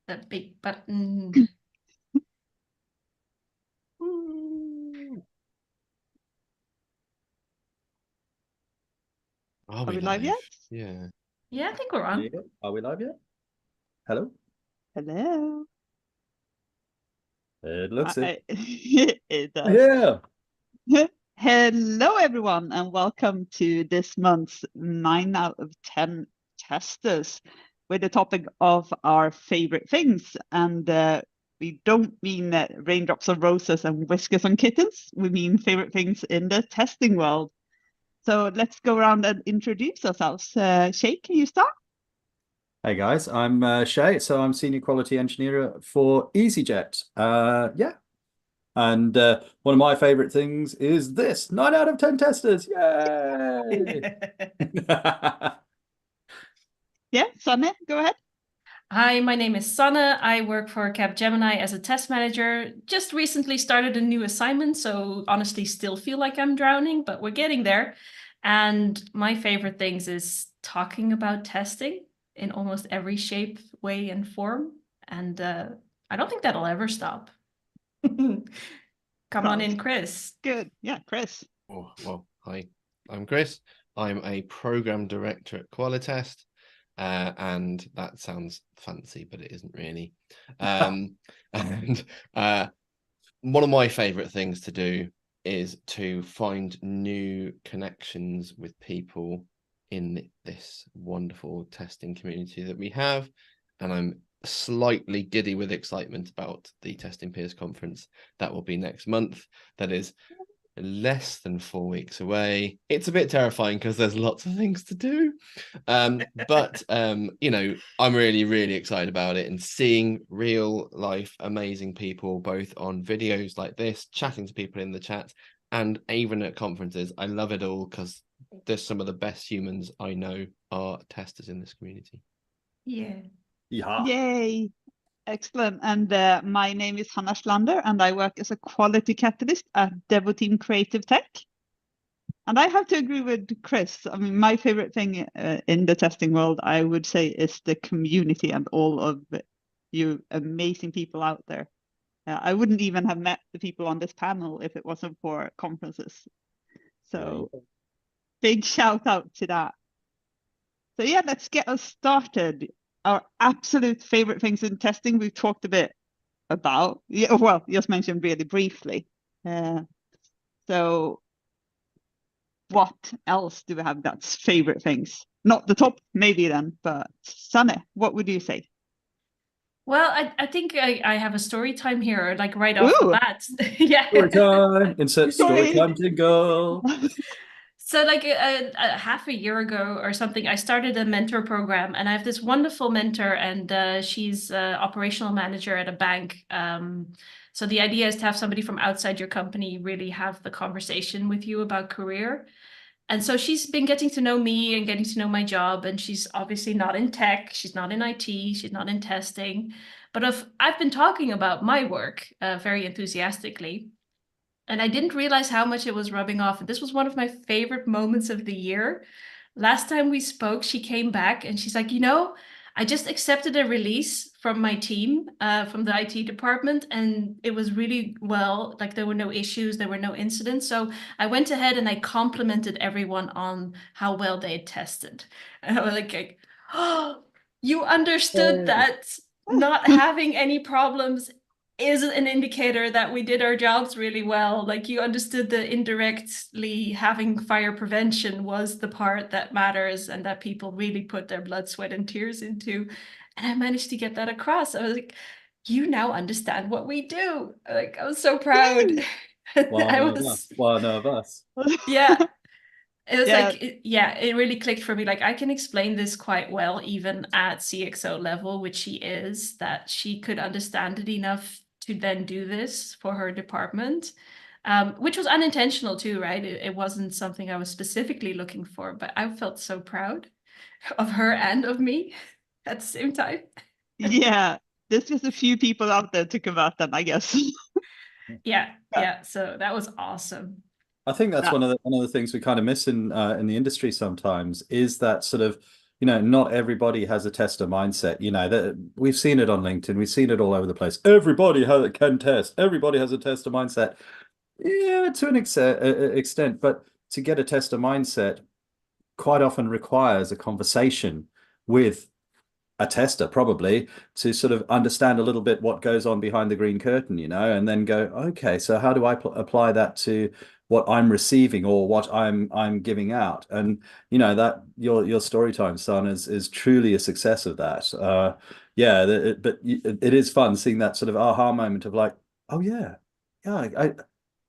the big button. Are we live yet? Yeah, I think we're on. Yeah. Are we live yet? Hello? Hello. It looks it. It does. Yeah. Hello, everyone, and welcome to this month's 9 out of 10 testers with the topic of our favorite things. And we don't mean raindrops on roses and whiskers on kittens. We mean favorite things in the testing world. So let's go around and introduce ourselves. Shey, can you start? Hey guys, I'm Shey, so I'm Senior Quality Engineer for EasyJet. Yeah. And one of my favorite things is this 9 out of 10 testers. Yay! Yeah, Sanne, go ahead. Hi, my name is Sanne. I work for Capgemini as a test manager. Just recently started a new assignment, so honestly still feel like I'm drowning, but we're getting there. And my favorite things is talking about testing in almost every shape, way, and form. And I don't think that'll ever stop. Come on in, Chris. Good. Yeah, Chris. Oh, well, hi, I'm Chris. I'm a program director at Qualitest, and that sounds fancy, but it isn't really. And one of my favorite things to do is to find new connections with people in this wonderful testing community that we have. And I'm slightly giddy with excitement about the Testing Peers Conference that will be next month. That is less than 4 weeks away. It's a bit terrifying because there's lots of things to do, but you know, I'm really excited about it, and seeing real life amazing people both on videos like this, chatting to people in the chat, and even at conferences. I love it all because there's some of the best humans I know are testers in this community. Yeah. Yay. Excellent. And my name is Hanna Schlander, and I work as a quality catalyst at Devoteam Creative Tech. And I have to agree with Chris. I mean, my favorite thing in the testing world, I would say, is the community and all of you amazing people out there. I wouldn't even have met the people on this panel if it wasn't for conferences. So big shout out to that. So yeah, let's get us started. Our absolute favorite things in testing, we've talked a bit about. Yeah, well, just mentioned really briefly. So what else do we have that's favorite things? Not the top, maybe then, but Sanne, what would you say? Well, I think I have a story time here, like right off the bat. Yeah. Story time. Insert story time jingle. So like half a year ago or something, I started a mentor program, and I have this wonderful mentor, and she's operational manager at a bank. So the idea is to have somebody from outside your company really have the conversation with you about career. And so she's been getting to know me and getting to know my job, and she's obviously not in tech, she's not in IT, she's not in testing, but I've been talking about my work very enthusiastically. And I didn't realize how much it was rubbing off. And this was one of my favorite moments of the year. Last time we spoke, she came back and she's like, I just accepted a release from my team, from the IT department, and it was really well, like there were no issues, there were no incidents. So I went ahead and I complimented everyone on how well they had tested. And I was like, oh, you understood that not having any problems is an indicator that we did our jobs really well. Like you understood that indirectly having fire prevention was the part that matters and that people really put their blood, sweat, and tears into. And I managed to get that across. I was like, you now understand what we do. Like I was so proud. One of us. Yeah. It was like, it really clicked for me. Like I can explain this quite well, even at CXO level, which she is, that she could understand it enough to then do this for her department, which was unintentional too, right? It wasn't something I was specifically looking for, but I felt so proud of her and of me at the same time. Yeah, there's just a few people out there to convert them, I guess. Yeah. So that was awesome. I think that's one of the things we kind of miss in the industry sometimes, is that sort of you know, not everybody has a tester mindset. You know, that we've seen it on LinkedIn, we've seen it all over the place. Everybody can test. Everybody has a tester mindset. Yeah, to an extent, but to get a tester mindset quite often requires a conversation with a tester, probably, to sort of understand a little bit what goes on behind the green curtain, you know, and then go, okay, so how do I apply that to what I'm receiving or what I'm giving out? And you know, that your story time, Sanne, is truly a success of that. Yeah, but it is fun seeing that sort of aha moment of like, oh yeah, yeah,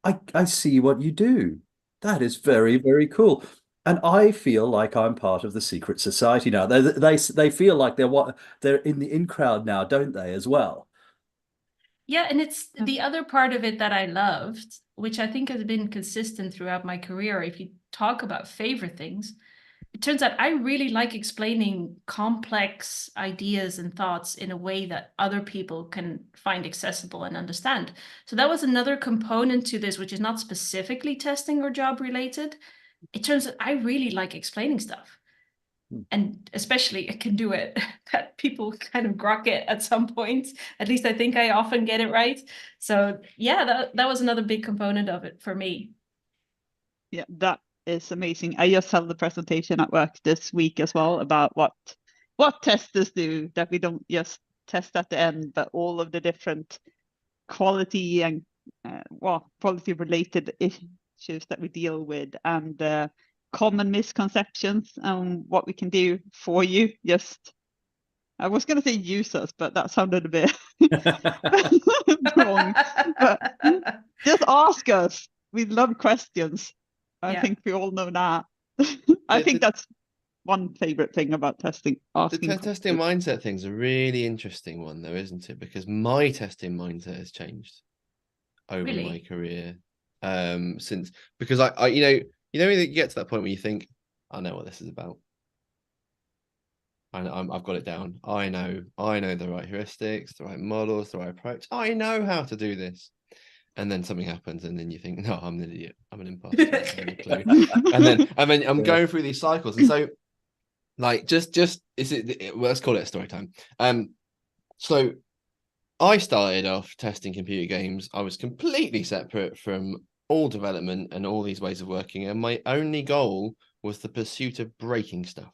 I see what you do. That is very, very cool. And I feel like I'm part of the secret society now. They feel like they're in the in crowd now, don't they, as well? Yeah, and it's the other part of it that I loved, which I think has been consistent throughout my career. If you talk about favorite things, it turns out I really like explaining complex ideas and thoughts in a way that other people can find accessible and understand. So that was another component to this, which is not specifically testing or job related. It turns out I really like explaining stuff. And especially I can do it that people kind of grok it at some point. At least I think I often get it right. So yeah, that was another big component of it for me. Yeah, that is amazing. I just held the presentation at work this week as well about what testers do, that we don't just test at the end, but all of the different quality and quality related issues that we deal with, and common misconceptions and what we can do for you. Just, I was going to say use us, but that sounded a bit wrong. But just ask us. We love questions. I Yeah. think we all know that. I think that's one favorite thing about testing. Asking The testing mindset thing's a really interesting one, though, isn't it? Because my testing mindset has changed over Really? my career. Since, because I you know you get to that point where you think, I know what this is about. I've got it down. I know the right heuristics, the right models, the right approach. I know how to do this. And then something happens, and then you think, no, I'm an idiot. I'm an imposter. I have no clue. and then I'm going through these cycles, and so like just let's call it a story time. So I started off testing computer games. I was completely separate from all development and all these ways of working, and my only goal was the pursuit of breaking stuff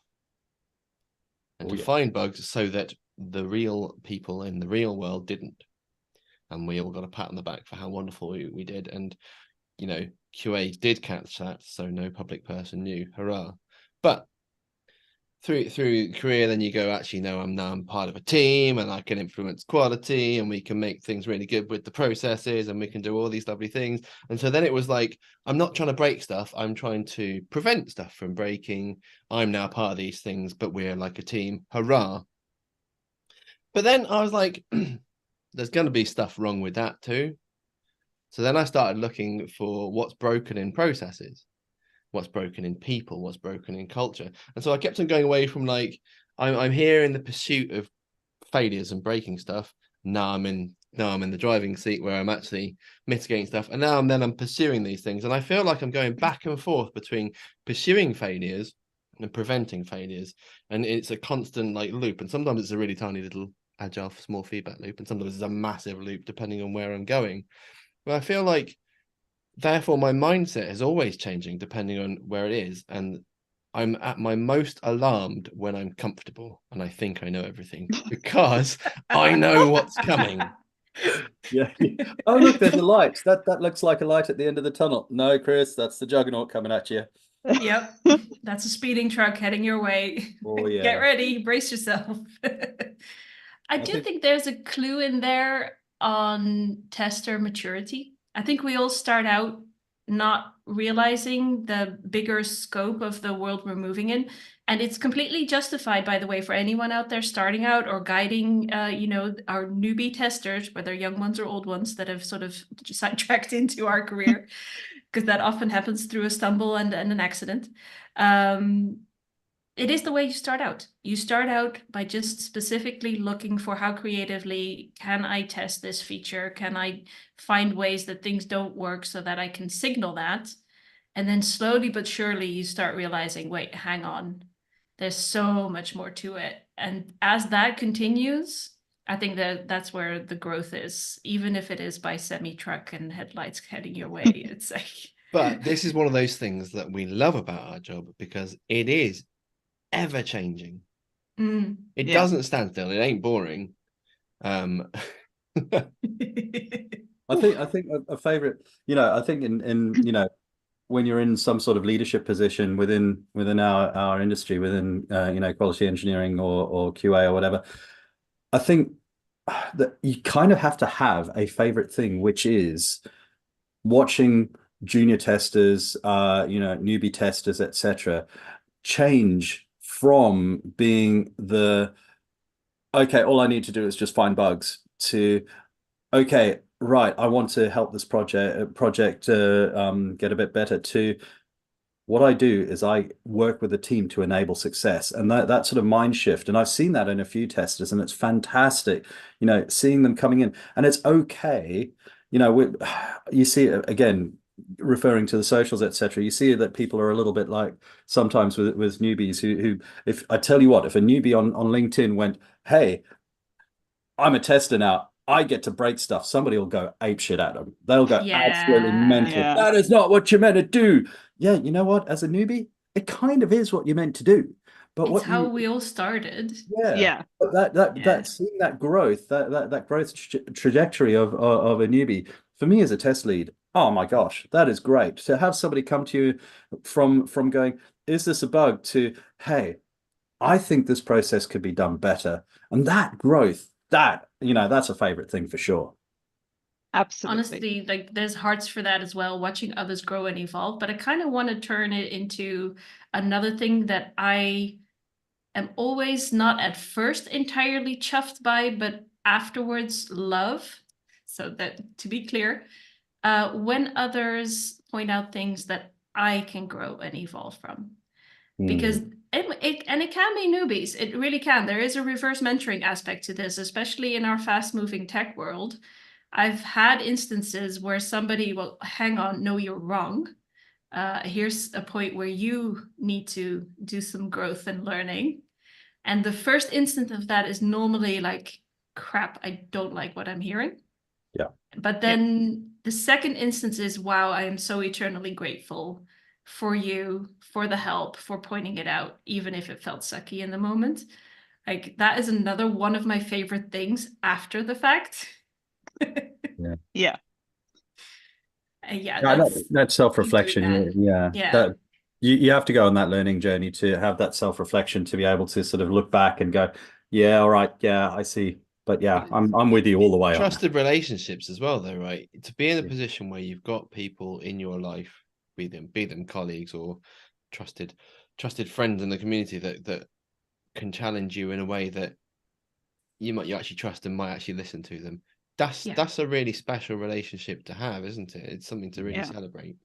and to find bugs so that the real people in the real world didn't. And we all got a pat on the back for how wonderful we did. And, you know, QA did catch that, so no public person knew. Hurrah. But through career, then you go, actually, no, I'm part of a team and I can influence quality and we can make things really good with the processes and we can do all these lovely things. And so then it was like, I'm not trying to break stuff. I'm trying to prevent stuff from breaking. I'm now part of these things, but we're like a team. Hurrah. But then I was like, there's going to be stuff wrong with that too. So then I started looking for what's broken in processes, what's broken in people, what's broken in culture. And so I kept on going away from like, I'm here in the pursuit of failures and breaking stuff. Now I'm in the driving seat where I'm actually mitigating stuff. And now I'm pursuing these things. And I feel like I'm going back and forth between pursuing failures and preventing failures. And it's a constant like loop. And sometimes it's a really tiny little agile small feedback loop. And sometimes it's a massive loop depending on where I'm going. But I feel like therefore my mindset is always changing depending on where it is. And I'm at my most alarmed when I'm comfortable and I think I know everything because I know what's coming. Yeah. Oh, look, there's a light. That looks like a light at the end of the tunnel. No, Chris, that's the juggernaut coming at you. Yep. That's a speeding truck heading your way. Oh, yeah. Get ready, brace yourself. I do think there's a clue in there on tester maturity. I think we all start out not realizing the bigger scope of the world we're moving in. And it's completely justified, by the way, for anyone out there starting out or guiding, our newbie testers, whether young ones or old ones that have sort of sidetracked into our career, because that often happens through a stumble and an accident. It is the way you start out. You start out by just specifically looking for how creatively can I test this feature? Can I find ways that things don't work so that I can signal that? And then slowly but surely you start realizing, wait, hang on. There's so much more to it. And as that continues, I think that that's where the growth is, even if it is by semi-truck and headlights heading your way. It's like... But this is one of those things that we love about our job, because it is ever changing. It doesn't stand still. It ain't boring. I think a favorite, I think in when you're in some sort of leadership position within our industry, within quality engineering or QA or whatever, I think that you kind of have to have a favorite thing, which is watching junior testers, newbie testers, etc., change from being okay, all I need to do is just find bugs, to okay, right, I want to help this project get a bit better, to what I do is I work with a team to enable success. And that sort of mind shift, and I've seen that in a few testers, and it's fantastic, seeing them coming in. And it's okay, you see it again, referring to the socials, etc. You see that people are a little bit like sometimes with newbies who if I tell you what, if a newbie on LinkedIn went, hey, I'm a tester now, I get to break stuff, somebody will go apeshit at them. They'll go absolutely mental. Yeah. That is not what you're meant to do. Yeah, you know what? As a newbie, it kind of is what you're meant to do. But it's how we all started. Yeah. But that seeing that growth, that growth trajectory of a newbie, for me as a test lead, oh my gosh, that is great. To have somebody come to you from going, is this a bug, to, hey, I think this process could be done better. And that growth, that's a favorite thing for sure. Absolutely. Honestly, like there's hearts for that as well, watching others grow and evolve. But I kind of want to turn it into another thing that I am always not at first entirely chuffed by, but afterwards love. So that, to be clear, when others point out things that I can grow and evolve from. Because it can be newbies. It really can. There is a reverse mentoring aspect to this, especially in our fast-moving tech world. I've had instances where somebody will, hang on, no, you're wrong. Here's a point where you need to do some growth and learning. And the first instant of that is normally like, crap, I don't like what I'm hearing. Yeah. But then the second instance is, wow, I am so eternally grateful for you, for the help, for pointing it out, even if it felt sucky in the moment. Like that is another one of my favorite things after the fact. Yeah. That self-reflection. That you have to go on that learning journey to have that self-reflection, to be able to sort of look back and go, yeah, all right, yeah, I see. But yeah, I'm with you all the way. Trusted relationships as well, though, right? To be in a position where you've got people in your life, be them colleagues or trusted friends in the community that can challenge you in a way that you actually trust and might actually listen to them. That's a really special relationship to have, isn't it? It's something to really celebrate.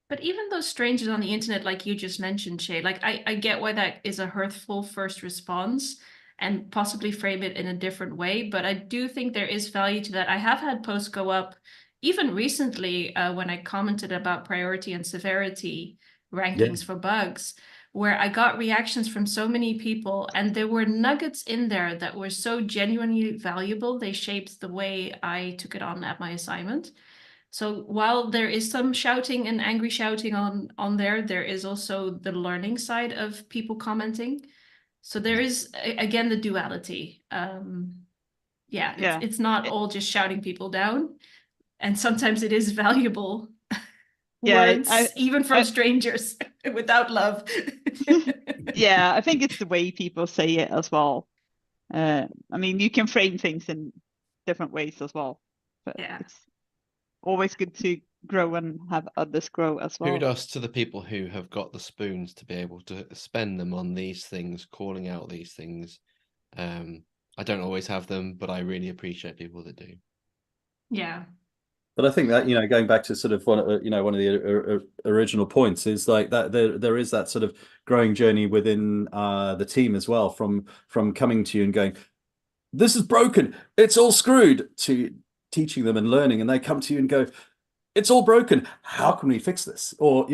But even those strangers on the internet, like you just mentioned, Shey, like I get why that is a hurtful first response and possibly frame it in a different way. But I do think there is value to that. I have had posts go up even recently when I commented about priority and severity rankings for bugs, where I got reactions from so many people, and there were nuggets in there that were so genuinely valuable. They shaped the way I took it on at my assignment. So while there is some shouting and angry shouting on there, there is also the learning side of people commenting. So there is, again, the duality. It's not all just shouting people down. And sometimes it is valuable words, even from strangers, without love. Yeah, I think it's the way people say it as well. I mean, you can frame things in different ways as well. But it's always good to grow and have others grow as well. Kudos to the people who have got the spoons to be able to spend them on these things, calling out these things. I don't always have them, but I really appreciate people that do. Yeah. But I think that, going back to sort of one of the original points is like that there is that sort of growing journey within the team as well, from coming to you and going, this is broken, it's all screwed, to teaching them and learning, and they come to you and go, it's all broken, how can we fix this? Or,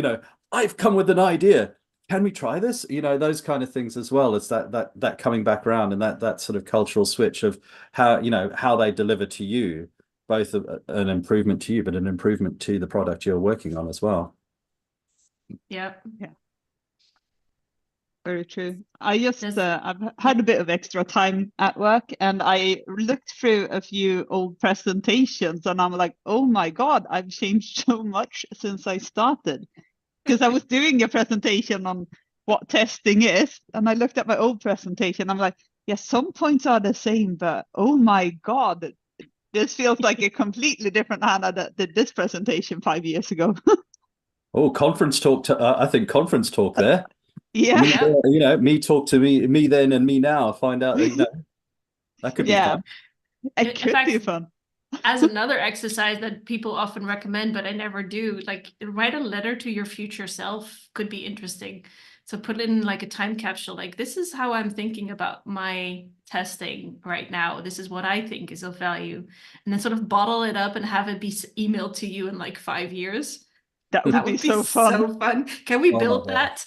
I've come with an idea, can we try this? You know, those kind of things as well as that coming back around and that sort of cultural switch of how, you know, how they deliver to you, both an improvement to you, but an improvement to the product you're working on as well. Yeah. Very true. I've had a bit of extra time at work, and I looked through a few old presentations, and I'm like, oh my God, I've changed so much since I started. Because I was doing a presentation on what testing is, and I looked at my old presentation. I'm like, yeah, some points are the same, but oh my God, this feels like a completely different Hannah that did this presentation 5 years ago. Oh, conference talk I think conference talk there. Yeah. Me, you know, me talk to me then and me now. Find out, you know, that could be fun. It could be fun. As another exercise that people often recommend, but I never do, like write a letter to your future self could be interesting. So put in like a time capsule, like this is how I'm thinking about my testing right now. This is what I think is of value. And then sort of bottle it up and have it be emailed to you in like 5 years. That would be so fun. So fun. Can we build that?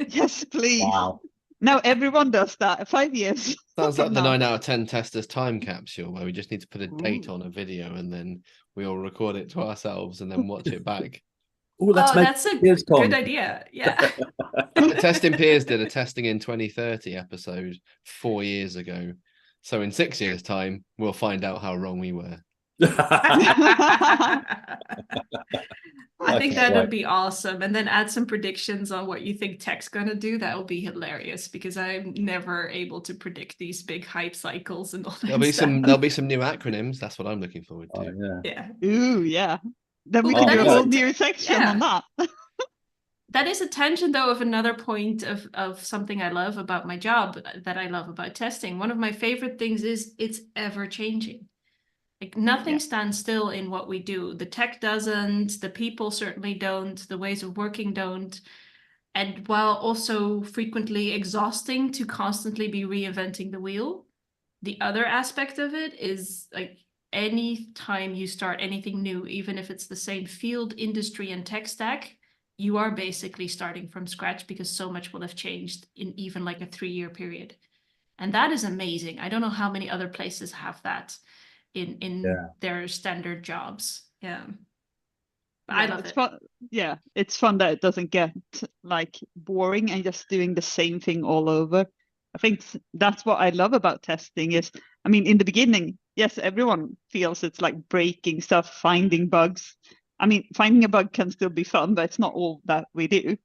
Yes, please. Wow. Now everyone does that. 5 years. Sounds like the now. 9 out of 10 testers time capsule, where we just need to put a date on a video and then we all record it to ourselves and then watch it back. Oh, that's a good idea. Yeah. Testing Peers did a testing in 2030 episode 4 years ago. So in 6 years' time, we'll find out how wrong we were. I think that would be awesome. And then add some predictions on what you think tech's going to do. That will be hilarious because I'm never able to predict these big hype cycles and all that. There'll be some new acronyms. That's what I'm looking forward to. Oh, yeah. Ooh, yeah. Then we can do a whole new section on that. That is a tangent, though, of another point of something I love about my job, that I love about testing. One of my favorite things is it's ever changing. Like nothing stands still in what we do. The tech doesn't, the people certainly don't, the ways of working don't. And while also frequently exhausting to constantly be reinventing the wheel, the other aspect of it is like any time you start anything new, even if it's the same field, industry, and tech stack, you are basically starting from scratch because so much will have changed in even like a 3-year period. And that is amazing. I don't know how many other places have that in their standard jobs. Yeah. I love it. Fun. Yeah, it's fun that it doesn't get like boring and just doing the same thing all over. I think that's what I love about testing is, I mean, in the beginning, yes, everyone feels it's like breaking stuff, finding bugs. I mean, finding a bug can still be fun, but it's not all that we do.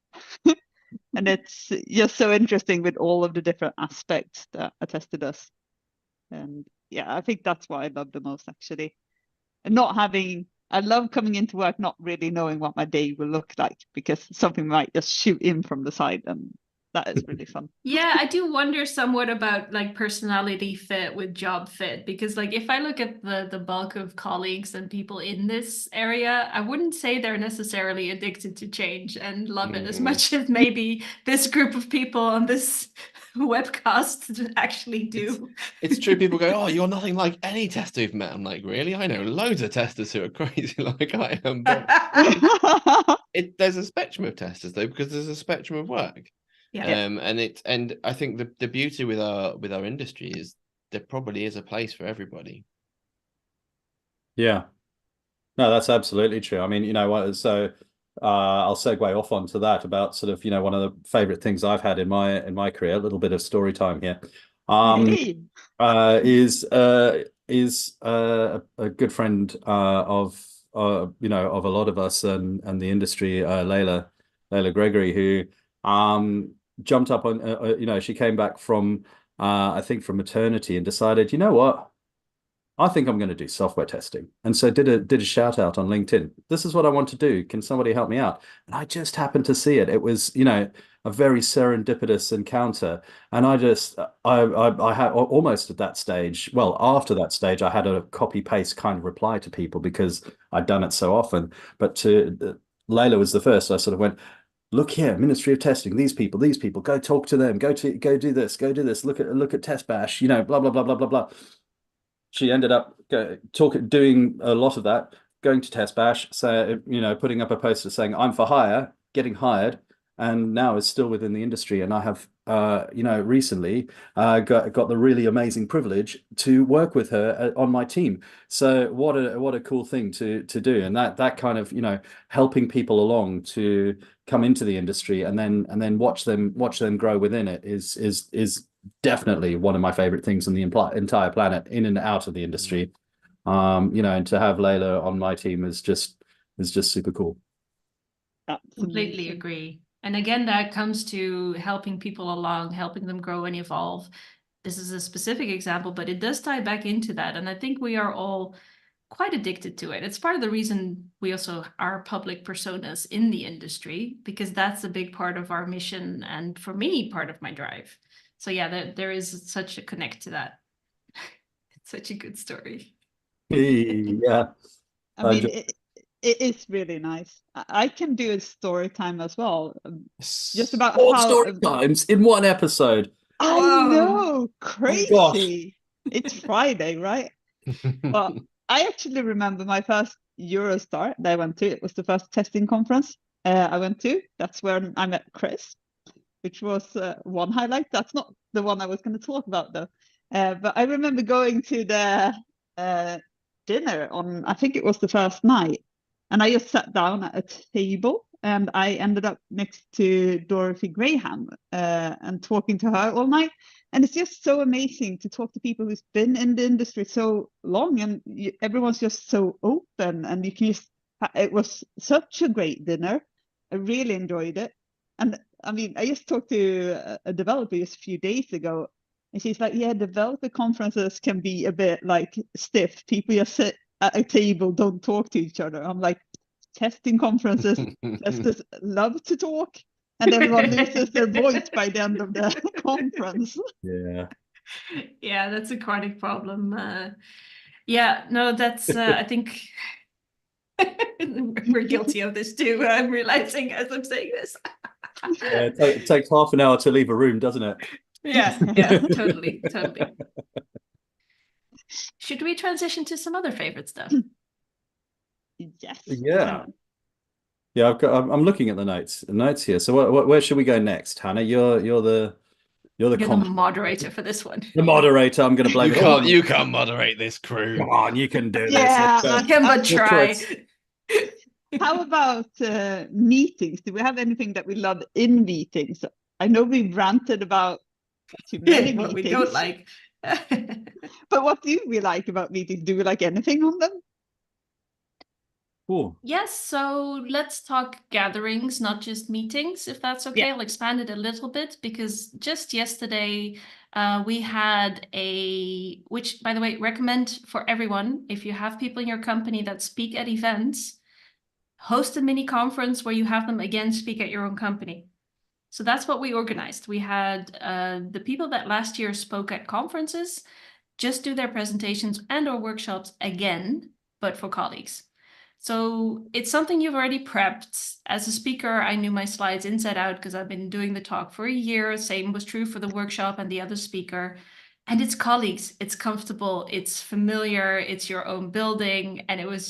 And it's just so interesting with all of the different aspects that a tester does. And yeah, I think that's what I love the most, actually. And I love coming into work not really knowing what my day will look like because something might just shoot in from the side, and that is really fun. Yeah, I do wonder somewhat about like personality fit with job fit, because like if I look at the bulk of colleagues and people in this area, I wouldn't say they're necessarily addicted to change and love it as much as maybe this group of people on this webcast actually do. It's true. People go, oh, you're nothing like any tester we've met. I'm like, really? I know loads of testers who are crazy like I am. But there's a spectrum of testers though, because there's a spectrum of work. Yeah. And I think the beauty with our industry is there probably is a place for everybody. Yeah. No, that's absolutely true. I mean, you know what, so I'll segue off onto that about sort of, you know, one of the favorite things I've had in my career, a little bit of story time here. Is a good friend of you know, of a lot of us and the industry, Layla Gregory, who jumped up on you know, she came back from I think from maternity and decided, you know what, I think I'm going to do software testing. And so did a shout out on LinkedIn. This is what I want to do. Can somebody help me out? And I just happened to see it. It was, you know, a very serendipitous encounter. And I had almost at that stage, well, after that stage, I had a copy paste kind of reply to people because I'd done it so often. But Layla was the first. So I sort of went, look here, Ministry of Testing, these people, go talk to them, go do this, look at Test Bash, you know, blah, blah, blah, blah, blah, blah. She ended up doing a lot of that, going to Test Bash, so, you know, putting up a poster saying, I'm for hire, getting hired, and now is still within the industry. And I have, recently got the really amazing privilege to work with her on my team. So what a cool thing to do, and that kind of helping people along to come into the industry and then watch them grow within it is definitely one of my favorite things on the entire planet, in and out of the industry. And to have Layla on my team is just super cool. That's Completely amazing. agree. And again, that comes to helping people along, helping them grow and evolve. This is a specific example, but it does tie back into that. And I think we are all quite addicted to it. It's part of the reason we also are public personas in the industry, because that's a big part of our mission, and for me, part of my drive. So yeah, there is such a connect to that. It's such a good story. Yeah. I mean, it is really nice. I can do a story time as well. Just about Four how story times in one episode. I Whoa. know, my gosh. crazy. It's Friday, right? Well, I actually remember my first Eurostar that I went to. It was the first testing conference I went to. That's where I met Chris, which was one highlight. That's not the one I was going to talk about, though. But I remember going to the dinner on, I think it was the first night, and I just sat down at a table, and I ended up next to Dorothy Graham and talking to her all night. And it's just so amazing to talk to people who's been in the industry so long, and everyone's just so open, and you can just, it was such a great dinner. I really enjoyed it. And I mean, I just talked to a developer just a few days ago, and she's like, yeah, developer conferences can be a bit like stiff. People just sit at a table, don't talk to each other. I'm like, testing conferences, testers love to talk, and everyone loses their voice by the end of the conference. Yeah. Yeah, that's a chronic problem. Yeah, no, that's, I think we're guilty of this too. I'm realizing as I'm saying this. Yeah, it takes half an hour to leave a room, doesn't it? Yeah, totally. Should we transition to some other favorite stuff? Yes. Yeah. Yeah, I'm looking at the notes here. So where should we go next, Hannah? You're the You're the moderator for this one. the moderator. I'm going to blame You can't moderate this crew. Come on, you can do this. Yeah, I can but try. How about meetings? Do we have anything that we love in meetings? I know we've ranted about too many what meetings. we don't like. But what do we like about meetings? Do we like anything on them? Cool. Yes, so let's talk gatherings, not just meetings, if that's okay. Yeah. I'll expand it a little bit, because just yesterday we had which, by the way, recommend for everyone, if you have people in your company that speak at events, host a mini conference where you have them again speak at your own company. So that's what we organized. We had the people that last year spoke at conferences just do their presentations and or workshops again, but for colleagues. So it's something you've already prepped. As a speaker, I knew my slides inside out because I've been doing the talk for a year. Same was true for the workshop and the other speaker. And it's colleagues, it's comfortable, it's familiar, it's your own building. And it was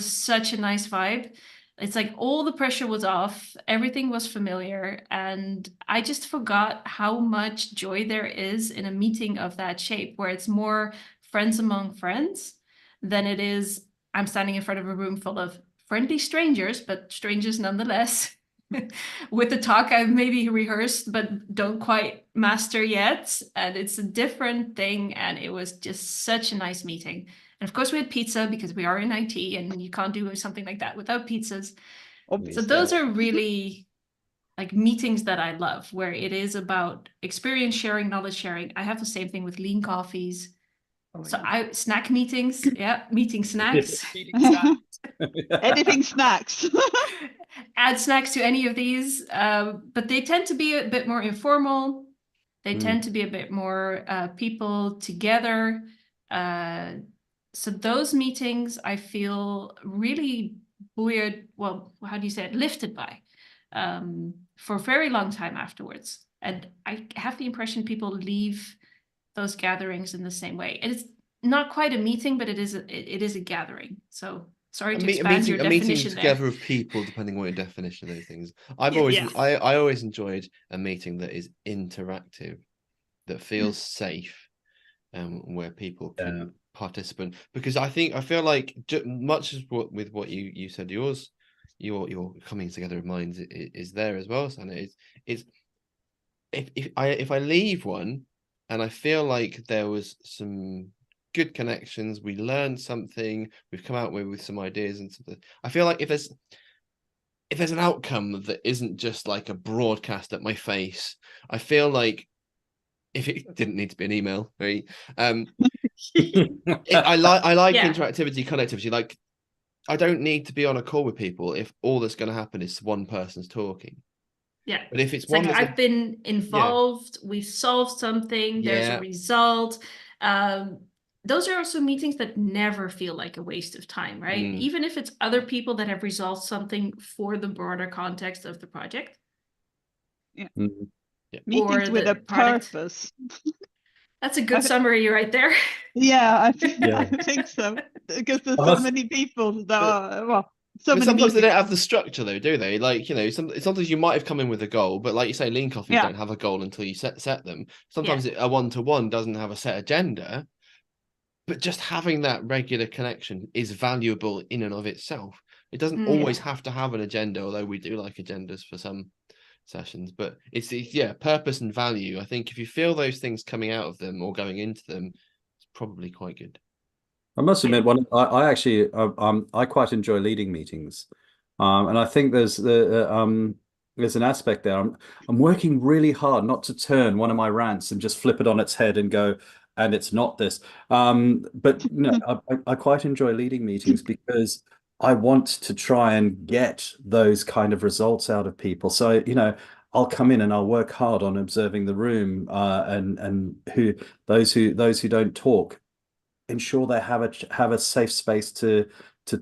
such a nice vibe. It's like all the pressure was off, everything was familiar. And I just forgot how much joy there is in a meeting of that shape, where it's more friends among friends than it is I'm standing in front of a room full of friendly strangers, but strangers nonetheless, with the talk I've maybe rehearsed, but don't quite master yet. And it's a different thing. And it was just such a nice meeting. And of course, we had pizza because we are in IT and you can't do something like that without pizzas. So those are really like meetings that I love, where it is about experience sharing, knowledge sharing. I have the same thing with lean coffees. Snack meetings, meeting snacks. Anything snacks. Add snacks to any of these, but they tend to be a bit more informal. They tend to be a bit more people together. So those meetings I feel really buoyed, well, how do you say it, lifted by for a very long time afterwards. And I have the impression people leave those gatherings in the same way. It's not quite a meeting, but it is a gathering. So Sorry A, to a expand your meeting definition together there. of people, depending on what your definition of those things. I always enjoyed a meeting that is interactive, that feels safe, where people can participate. Because I feel like much as with what you said, your coming together of minds is there as well, Sanne. Is if I leave one and I feel like there was some good connections, we learned something, we've come out with some ideas and something. I feel like if there's an outcome that isn't just like a broadcast at my face, I feel like if it didn't need to be an email, right? I like Yeah. interactivity, connectivity. Like, I don't need to be on a call with people if all that's going to happen is one person's talking. Yeah. But if it's like one, I've been involved, we've solved something, there's a result. Those are also meetings that never feel like a waste of time, right? Even if it's other people that have resolved something for the broader context of the project. Yeah. Yeah. Meetings with a purpose. That's a good summary right there. Yeah, I think so. Because there's so many people that are, well, sometimes they don't have the structure though, do they? Like, sometimes you might have come in with a goal, but like you say, lean coffees don't have a goal until you set them. Sometimes a one-to-one doesn't have a set agenda, but just having that regular connection is valuable in and of itself. It doesn't always have to have an agenda, although we do like agendas for some sessions, but it's purpose and value. I think if you feel those things coming out of them or going into them, it's probably quite good. I must admit, I actually I quite enjoy leading meetings, and I think there's an aspect there. I'm working really hard not to turn one of my rants and just flip it on its head and go, and it's not this. But no, I quite enjoy leading meetings because I want to try and get those kind of results out of people. So, I'll come in and I'll work hard on observing the room, and those who don't talk, ensure they have a safe space to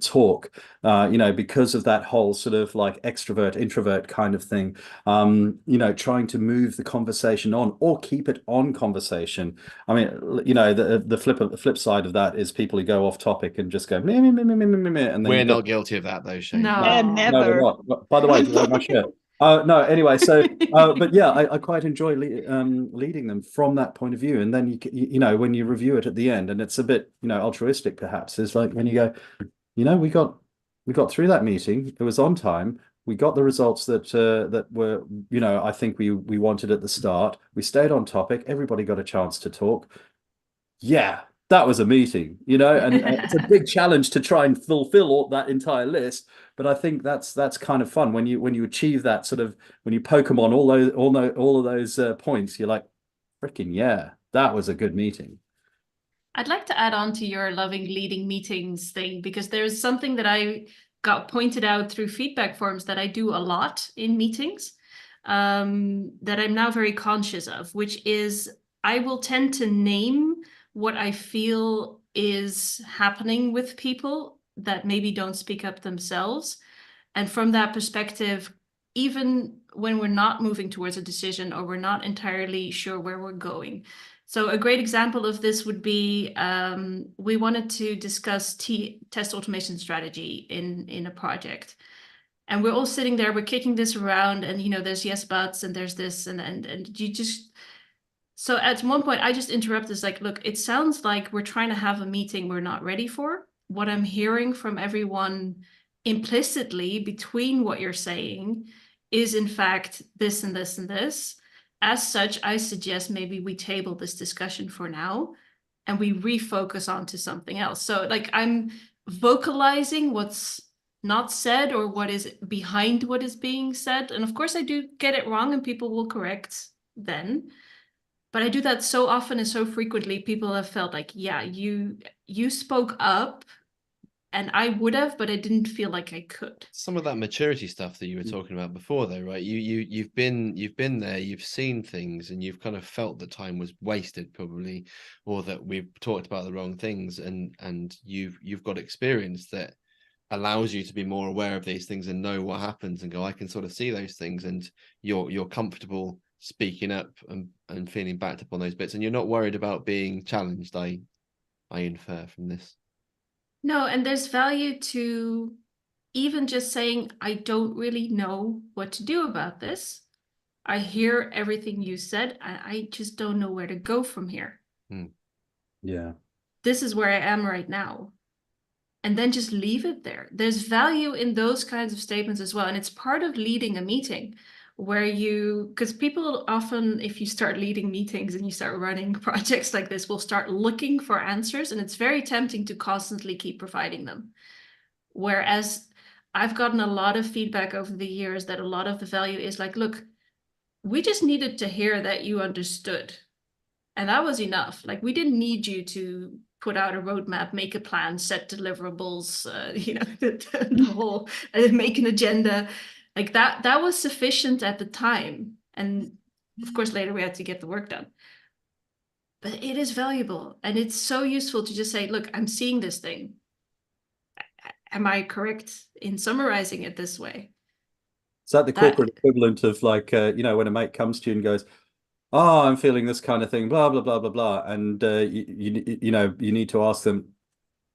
talk, because of that whole sort of like extrovert introvert kind of thing, trying to move the conversation on or keep it on conversation. I mean, the flip side of that is people who go off topic and just go meh, meh, meh, meh, meh, meh, meh, and then we're not guilty of that though, Shey. No, never. No, we're not. By the way, do you like my shirt? No, anyway, so but yeah, I quite enjoy leading them from that point of view. And then when you review it at the end, and it's a bit altruistic perhaps, is like when you go, we got through that meeting, it was on time, we got the results that were I think we wanted at the start, we stayed on topic, everybody got a chance to talk. Yeah, that was a meeting, and it's a big challenge to try and fulfill all that entire list. But I think that's kind of fun when you achieve that sort of, when you poke them on all of those points. You're like, freaking yeah, that was a good meeting. I'd like to add on to your loving leading meetings thing, because there's something that I got pointed out through feedback forms that I do a lot in meetings, that I'm now very conscious of, which is I will tend to name what I feel is happening with people that maybe don't speak up themselves. And from that perspective, even when we're not moving towards a decision or we're not entirely sure where we're going. So a great example of this would be, we wanted to discuss test automation strategy in a project. And we're all sitting there, we're kicking this around, and there's yes buts and there's this and you just. So at one point I just interrupt this, like, look, it sounds like we're trying to have a meeting we're not ready for. What I'm hearing from everyone implicitly between what you're saying is in fact this and this and this. As such, I suggest maybe we table this discussion for now and we refocus onto something else. So like I'm vocalizing what's not said or what is behind what is being said. And of course I do get it wrong and people will correct then. But I do that so often and so frequently, people have felt like, yeah, you spoke up and I would have, but I didn't feel like I could. Some of that maturity stuff that you were talking about before though, right? You've been there, you've seen things, and you've kind of felt that time was wasted probably, or that we've talked about the wrong things, and you've got experience that allows you to be more aware of these things and know what happens and go, I can sort of see those things, and you're comfortable speaking up and feeling backed up on those bits, and you're not worried about being challenged. I infer from this. No, and there's value to even just saying, I don't really know what to do about this. I hear everything you said. I just don't know where to go from here. Yeah. This is where I am right now. And then just leave it there. There's value in those kinds of statements as well. And it's part of leading a meeting where because people often, if you start leading meetings and you start running projects like this, will start looking for answers. And it's very tempting to constantly keep providing them. Whereas I've gotten a lot of feedback over the years that a lot of the value is like, look, we just needed to hear that you understood. And that was enough. Like, we didn't need you to put out a roadmap, make a plan, set deliverables, the whole make an agenda. Like that was sufficient at the time. And of course, later we had to get the work done. But it is valuable. And it's so useful to just say, look, I'm seeing this thing. Am I correct in summarizing it this way? Is that the corporate equivalent of like, when a mate comes to you and goes, oh, I'm feeling this kind of thing, blah, blah, blah, blah, blah. And, you need to ask them,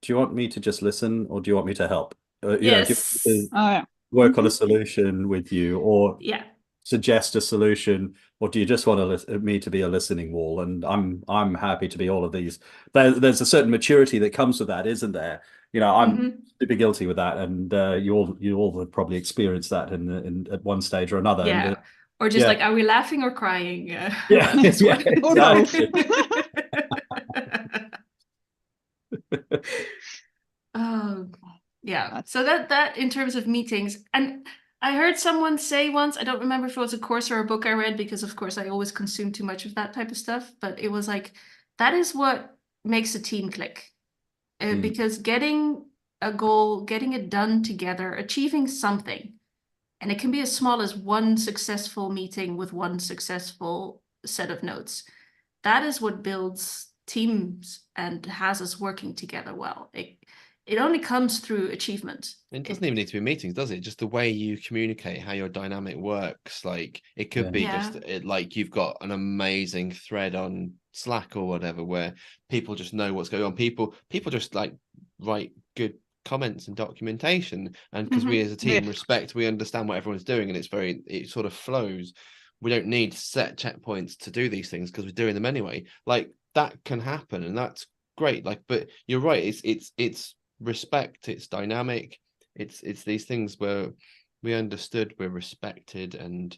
do you want me to just listen or do you want me to help? Yes. Do you want me to work on a solution with you or suggest a solution, or do you just want me to be a listening wall? And I'm happy to be all of these. There's a certain maturity that comes with that, isn't there? I'm super guilty with that, and you all have probably experienced that in at one stage or another. Yeah. And, or just like, are we laughing or crying? Yeah, exactly. Oh, yeah. So that in terms of meetings, and I heard someone say once, I don't remember if it was a course or a book I read, because of course I always consume too much of that type of stuff, but it was like, that is what makes a team click. Because getting a goal, getting it done together, achieving something, and it can be as small as one successful meeting with one successful set of notes. That is what builds teams and has us working together well. It only comes through achievement. It doesn't even need to be meetings, does it? Just the way you communicate, how your dynamic works. Like, it could be just like you've got an amazing thread on Slack or whatever where people just know what's going on. People just like write good comments and documentation, and because we as a team respect, we understand what everyone's doing, and it sort of flows. We don't need set checkpoints to do these things because we're doing them anyway. Like, that can happen, and that's great. Like, but you're right, it's respect, it's dynamic, it's these things where we understood, we're respected and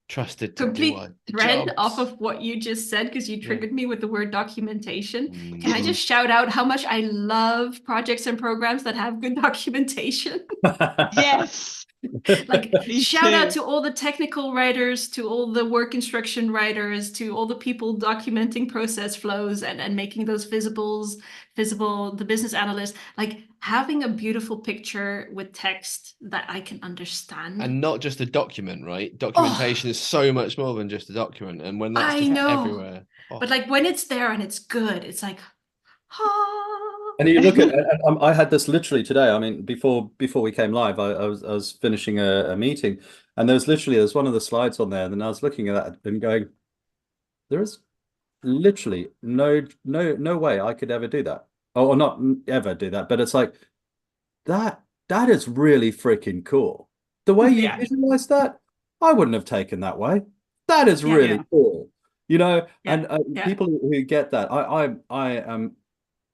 trusted to complete do our thread jobs. Off of what you just said, because you triggered me with the word documentation. Can I just shout out how much I love projects and programs that have good documentation? Yes. Like, shout out to all the technical writers, to all the work instruction writers, to all the people documenting process flows and making those visible, the business analyst, like having a beautiful picture with text that I can understand. And not just a document, right? Documentation is so much more than just a document. And when that's just everywhere. But like when it's there and it's good, it's like, And you look at, I had this literally today. I mean, before we came live, I was finishing a meeting, and there's one of the slides on there, and I was looking at that and going, there is literally no way I could ever do that, or not ever do that. But it's like that is really freaking cool. The way you visualize that, I wouldn't have taken that way. That is really cool, and people who get that, I am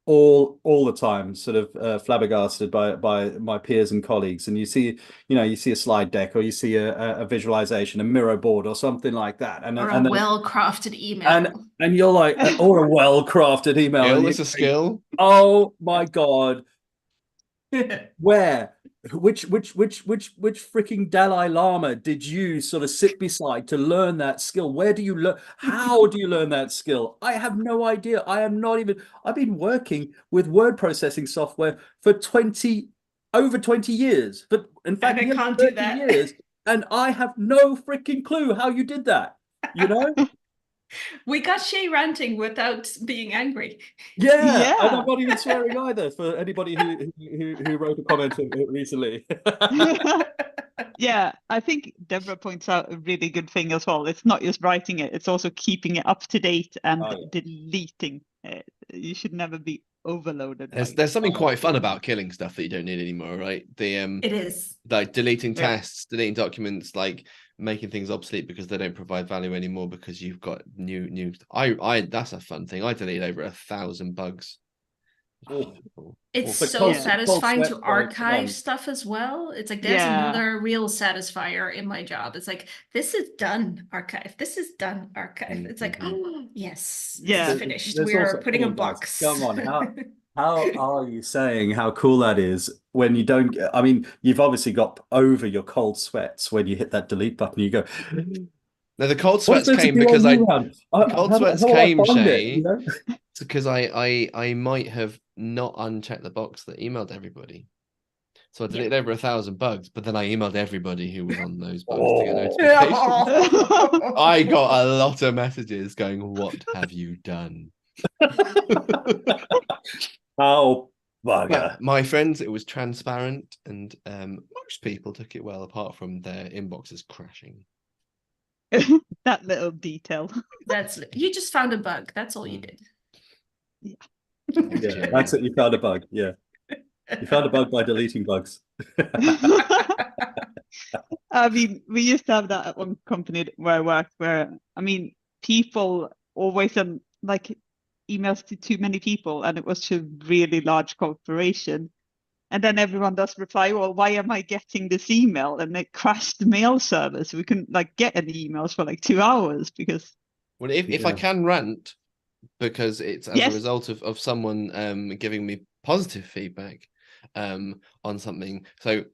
all the time sort of flabbergasted by my peers and colleagues, and you see a slide deck, or you see a visualization, a mirror board or something like that, and a well-crafted email, and you're like, or a well-crafted email. It's a skill. Oh my God. Which freaking Dalai Lama did you sort of sit beside to learn that skill? Where do you learn? How do you learn that skill? I have no idea. I've been working with word processing software for over 20 years, but in fact, I can't do that. years, and I have no freaking clue how you did that, We got Shey ranting without being angry. Yeah. And I'm not even swearing either, for anybody who wrote a comment recently. Yeah, I think Deborah points out a really good thing as well. It's not just writing it, it's also keeping it up to date and deleting it. You should never be overloaded. There's something quite fun about killing stuff that you don't need anymore, right? It is. Like deleting Yeah. tests, deleting documents, like making things obsolete because they don't provide value anymore because you've got new. I that's a fun thing. I deleted over 1,000 bugs. It's The so cold satisfying sweat, to guys, come on. archive stuff as well. It's like there's Yeah. another real satisfier in my job. It's like, this is done, archive. This is done, archive. It's like, oh, yes, this Yeah. is finished. There's We're also- putting a come on, guys, box. come on, how are you saying how cool that is when you don't get, I mean, you've obviously got over your cold sweats when you hit that delete button, you go, No, the cold what's sweats there to came do because on I you, man? cold How sweats do I came, find it, Shey, you know? because I might have not unchecked the box that emailed everybody. So I deleted over 1,000 bugs, but then I emailed everybody who was on those bugs to get notifications. I got a lot of messages going, "What have you done?" Oh, bugger. But my friends, it was transparent, and most people took it well, apart from their inboxes crashing. That little detail. You just found a bug. That's all you did. Yeah, that's it. You found a bug. Yeah. You found a bug by deleting bugs. I mean, we used to have that at one company where I worked, where, I mean, people always send like emails to too many people, and it was to a really large corporation. And then everyone does reply, well, why am I getting this email? And it crashed the mail service. We couldn't like get any emails for like 2 hours because. Well, if I can rant, because it's as Yes. a result of someone giving me positive feedback on something. So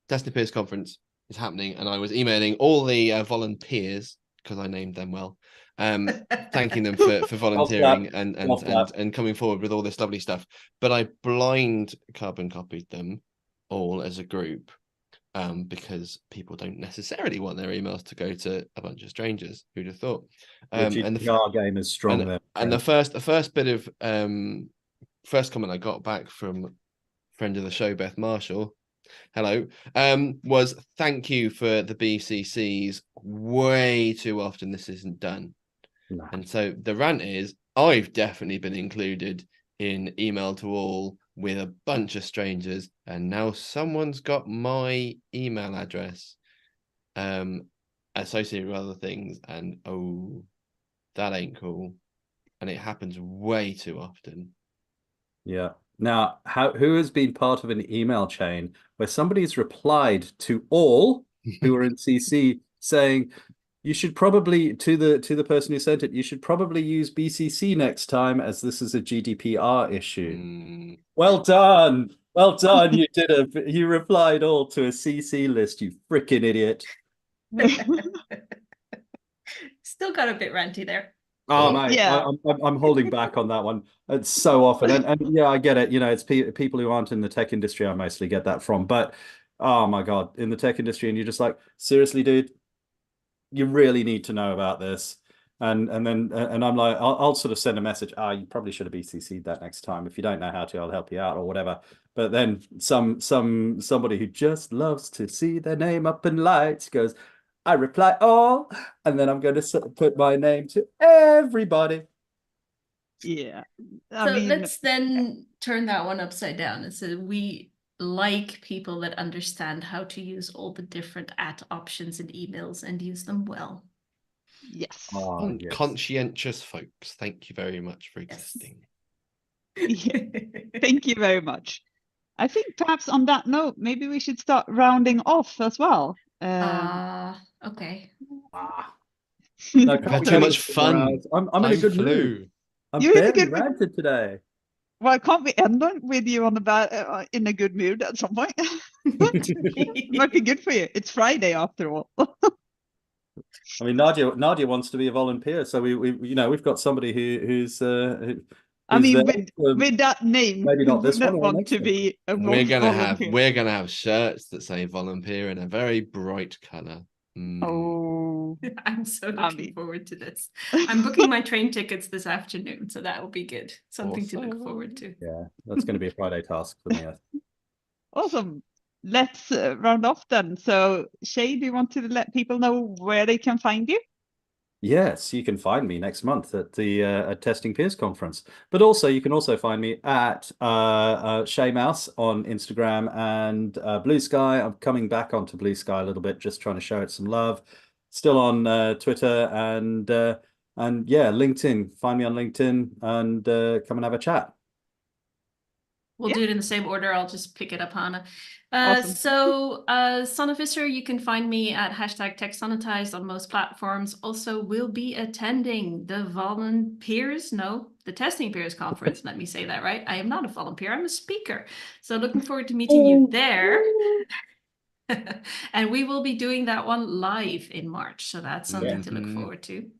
Destiny Peers conference is happening, and I was emailing all the volunteers, because I named them well, thanking them for volunteering and coming forward with all this lovely stuff. But I blind carbon copied them all as a group, because people don't necessarily want their emails to go to a bunch of strangers. Who'd have thought? And the game is strong there. And the first bit of first comment I got back from friend of the show, Beth Marshall, hello, was thank you for the BCCs. Way too often this isn't done. No. And so the rant is, I've definitely been included in email to all with a bunch of strangers, and now someone's got my email address associated with other things, and oh, that ain't cool. And it happens way too often. Yeah. Now, who has been part of an email chain where somebody's replied to all who are in CC saying, you should probably, to the person who sent it, you should probably use BCC next time, as this is a GDPR issue. Well done. Well done. You replied all to a CC list, you freaking idiot. Still got a bit ranty there. Oh, mate, yeah. I'm holding back on that one. It's so often, and yeah, I get it. You know, it's people who aren't in the tech industry. I mostly get that from, but oh my God, in the tech industry, and you're just like, seriously, dude, you really need to know about this. And I'm like, I'll sort of send a message. You probably should have BCC'd that next time. If you don't know how to, I'll help you out or whatever. But then somebody who just loves to see their name up in lights goes, I reply all, and then I'm going to put my name to everybody. Yeah. So let's then turn that one upside down and say we like people that understand how to use all the different options in emails and use them well. Yes. Yes. Conscientious folks, thank you very much for existing. Yeah. Thank you very much. I think perhaps on that note, maybe we should start rounding off as well. Okay. No, I've had too much fun. I'm in a good mood. I'm barely ranted today. Well, can't we end on with you on in a good mood at some point? Might be good for you. It's Friday after all. I mean, Nadia wants to be a volunteer, so we've got somebody who's I mean, with that name, maybe not this one. Want to be a volunteer. We're gonna have shirts that say volunteer in a very bright color. Oh, I'm so looking forward to this. I'm booking my train tickets this afternoon, so that will be good. Something to look forward to. Yeah, that's going to be a Friday task for me. Awesome. Let's round off then. So, Shey, do you want to let people know where they can find you? Yes, you can find me next month at the at Testing Peers conference. But also, you can also find me at Shey Mouse on Instagram and Blue Sky. I'm coming back onto Blue Sky a little bit, just trying to show it some love. Still on Twitter and yeah, LinkedIn. Find me on LinkedIn and come and have a chat. We'll Yeah. do it in the same order. I'll just pick it up, Hanna. Awesome. So, Sanne Visser, you can find me at #TechSanitized on most platforms. Also, we'll be attending the the Testing Peers conference. Let me say that right. I am not a volunteer, I'm a speaker. So looking forward to meeting you there. And we will be doing that one live in March. So that's something to look forward to.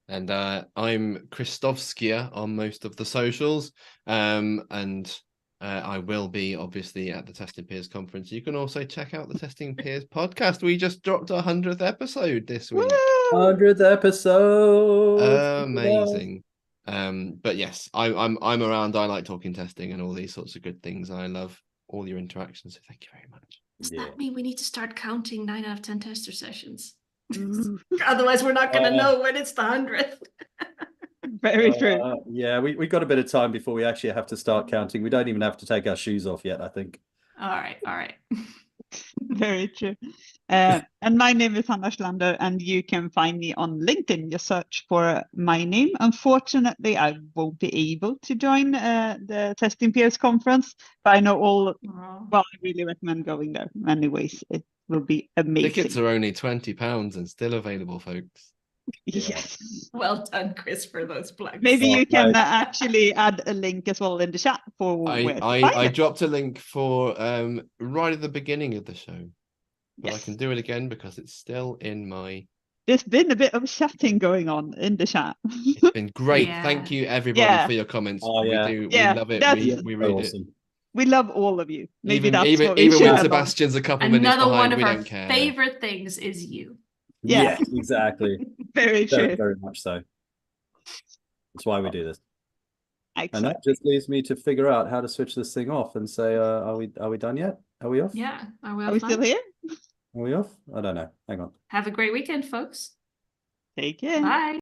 And I'm Christovskia on most of the socials. And I will be obviously at the Testing Peers conference. You can also check out the Testing Peers podcast. We just dropped our 100th episode this week. 100th episode. Amazing. But yes, I'm around. I like talking testing and all these sorts of good things. I love all your interactions. So thank you very much. Does that mean we need to start counting 9 out of 10 tester sessions? Ooh, Otherwise, we're not going to know when it's the 100th. very true. Yeah, we got a bit of time before we actually have to start counting. We don't even have to take our shoes off yet, I think. All right. Very true. And my name is Hanna Schlander, and you can find me on LinkedIn. Just search for my name. Unfortunately, I won't be able to join the Testing Peers conference, but I know well, I really recommend going there. Anyways, it will be amazing. Tickets are only £20 and still available, folks. Yes. Well done, Chris, for those plugs. Maybe you can actually add a link as well in the chat for where to find I it. dropped a link for right at the beginning of the show, but Yes. I can do it again because it's still in my. There's been a bit of chatting going on in the chat. It's been great. Yeah. Thank you everybody Yeah. for your comments. Oh, yeah. We Yeah, love it. that's- We read it. Awesome. We love all of you. Maybe that's even what we even should when have on. Sebastian's a couple minutes Another behind, one of we our don't care. favorite things is you. Yeah. Yes, exactly. Very Very, true. very much so. That's why we do this. And Excellent. that just leaves me to figure out how to switch this thing off and say, are we done yet? Are we off? Yeah. Are we still here? Are we off? I don't know. Hang on. Have a great weekend, folks. Take care. Bye.